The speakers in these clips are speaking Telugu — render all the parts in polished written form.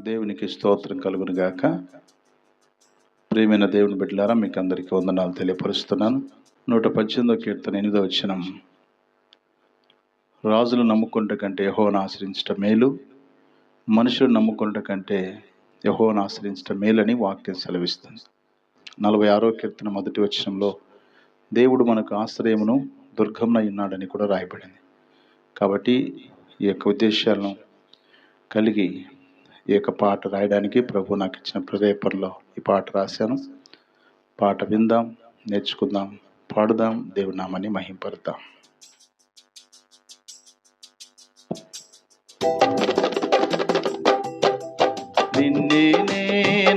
దేవునికి స్తోత్రం కలుగును గాక. ప్రియమైన దేవుని బిడ్డలారా, మీకు అందరికీ వందనాలు తెలియపరుస్తున్నాను. 118వ కీర్తన 8వ వచనం, రాజులు నమ్ముకుంట కంటే యెహోవాను ఆశ్రయించటం మేలు, మనుషులు నమ్ముకుంట కంటే యెహోవాను ఆశ్రయించటం మేలని వాక్యం సెలవిస్తుంది. 46వ కీర్తన 1వ వచనంలో దేవుడు మనకు ఆశ్రయమును దుర్గమునై ఉన్నాడని కూడా రాయబడింది. కాబట్టి ఈ యొక్క ఉద్దేశాలను కలిగి ఈ యొక్క పాట రాయడానికి ప్రభు నాకు ఇచ్చిన హృదయపంలో ఈ పాట రాశాను. పాట విందాం, నేర్చుకుందాం, పాడుదాం, దేవుని నామాన్ని మహింపరుద్దాం. నిన్నేనే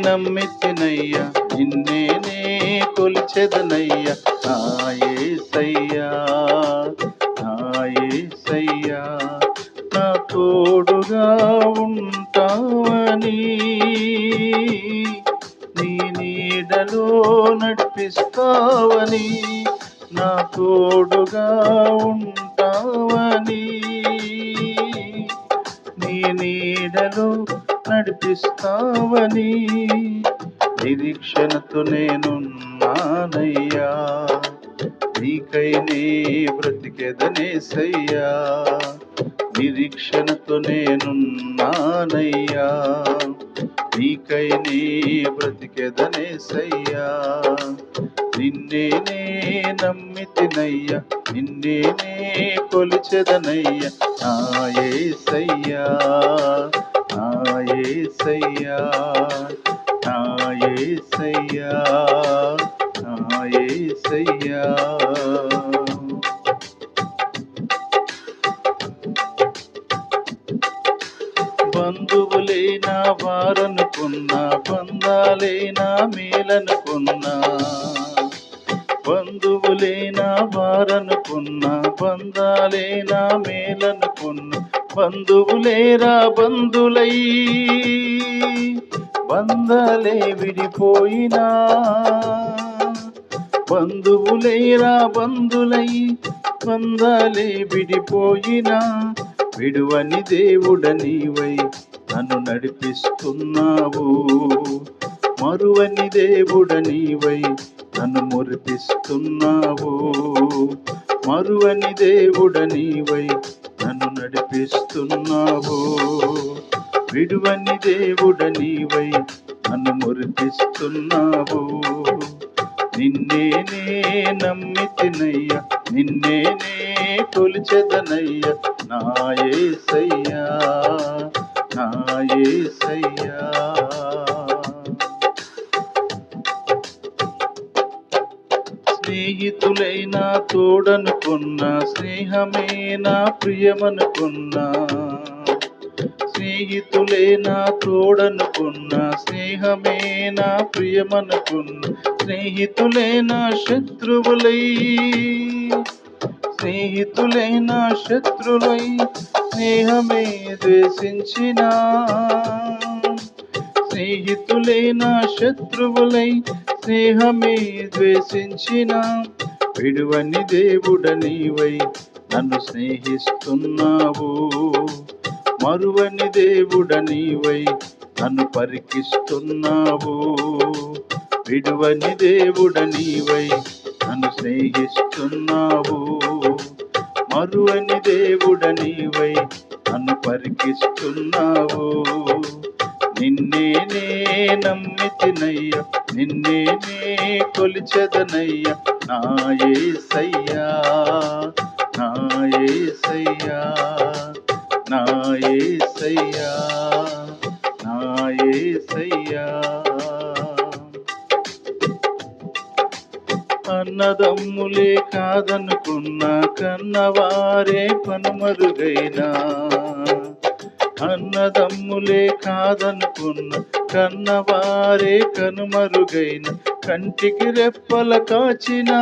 నమ్మితినయ్యా, నిన్నేనే కొలిచెదనయ్యా, నా యేసయ్యా, నా యేసయ్యా, నా తోడుగా ఉంటావని, నీ నీడలో నడిపిస్తావని, నా తోడుగా ఉంటావని, నీ నీడలో నడిపిస్తావని నిరీక్షణతో నేనున్నానయ్యా, నీకై నే బ్రతికెదనేసయ్యా, నిరీక్షణతో నేనున్నానయ్యా, నీకై నే బ్రతికెదనేసయ్యా, నిన్నేనే నమ్మితినయ్యా, నిన్నేనే కొలిచెదనయ్యా, నా యేసయ్యా, నా యేసయ్యా, నా యేసయ్యా, నా యేసయ్యా. బంధువులైనా వారనుకున్నా, బంధాలైనా మేలనుకున్నా, బంధువులైనా వారనుకున్నా, బంధాలైనా మేలనుకున్నా, బంధువులేరా బంధులై బంధాలే విడిపోయినా, బంధువులేరా బంధులై బంధాలే విడిపోయినా, విడువని దేవుడ నీవై నన్ను నడిపిస్తున్నావు, మరువని దేవుడ నీవై నన్ను మురిపిస్తున్నావు, మరువని దేవుడ నీవై నన్ను నడిపిస్తున్నావు, విడువని దేవుడ నీవై నన్ను మురిపిస్తున్నావు, నిన్నేనే నమ్మితినయ్యా, నిన్నేనే కొలిచెదనయ్యా, నా యేసయ్యా, నా యేసయ్యా. స్నేహితులైనా తోడనుకున్నా, స్నేహమే నా ప్రియమనుకున్నా, స్నేహితులైనా తోడనుకున్నా, స్నేహమే నా ప్రియమనుకున్నా, స్నేహితులైనా శత్రువులై, స్నేహితులైనా శత్రులై, స్నేహమే ద్వేషించినా, స్నేహితులైనా శత్రువులై, స్నేహమే ద్వేషించినా, విడువని దేవుడ నీవై నన్ను స్నేహిస్తున్నావు, మరువని దేవుడ నీవై నన్ను పరికిస్తున్నావు, విడువని దేవుడ నీవై నన్ను స్నేహిస్తున్నావు, మరువని దేవుడ నీవై నన్ను పరికిస్తున్నావు, నిన్నేనే నమ్మితినయ్యా, నిన్నేనే కొలిచెదనయ్యా, నా యేసయ్యా, నా యేసయ్యా, నా యేసయ్యా, నా యేసయ్యా. అన్నదమ్ములే కాదనుకున్నా, కన్నవారే కనుమరుగైనా, అన్నదమ్ములే కాదనుకున్నా, కన్నవారే కనుమరుగైన, కంటికి రెప్పల కాచినా,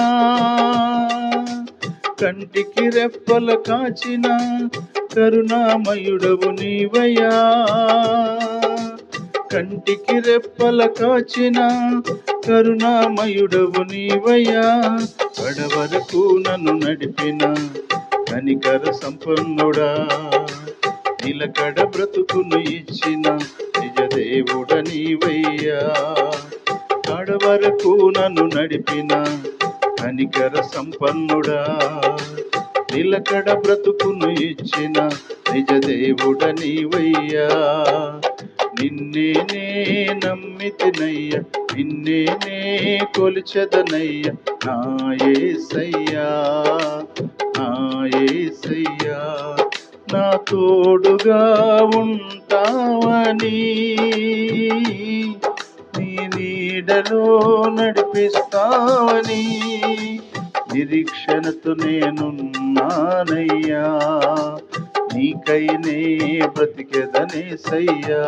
కంటికి రెప్పల కాచిన కరుణామయుడవు నీవయ్యా, కంటికి రెప్పల కాచిన కరుణామయుడవు నీవయ్యా, కడవరకు నన్ను నడిపిన కనికర సంపన్నుడా, నిలకడ బ్రతుకును ఇచ్చిన నిజ నిజ దేవుడ నీవయ్యా. కడవరకు నన్ను నడిపిన కనికర సంపన్నుడా, నిలకడ బ్రతుకును ఇచ్చిన నిజ దేవుడ నీవయ్యా. నిన్నే నే నమ్మితినయ్య, నిన్నే నే కొలిచెదనయ్య, నా యేసయ్యా, నా యేసయ్యా. నా తోడుగా ఉంటావని, నీ నీడలో నడిపిస్తావని నిరీక్షణతో నేనున్నానయ్యా. నీకైనే బ్రతికెదనేసయ్యా,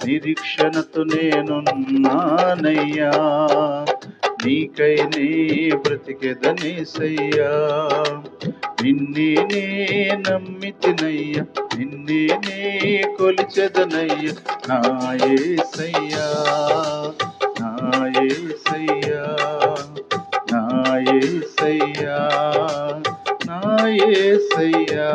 నిరీక్షణతో నేనున్నానయ్యా. నీకైనే బ్రతికెదనేసయ్యా. నిన్నే నే నమ్మితినయ్య, నిన్నే నే కొలిచెదనయ్య, నా యేసయ్యా, నా యేసయ్యా, నా యేసయ్యా, నా యేసయ్యా.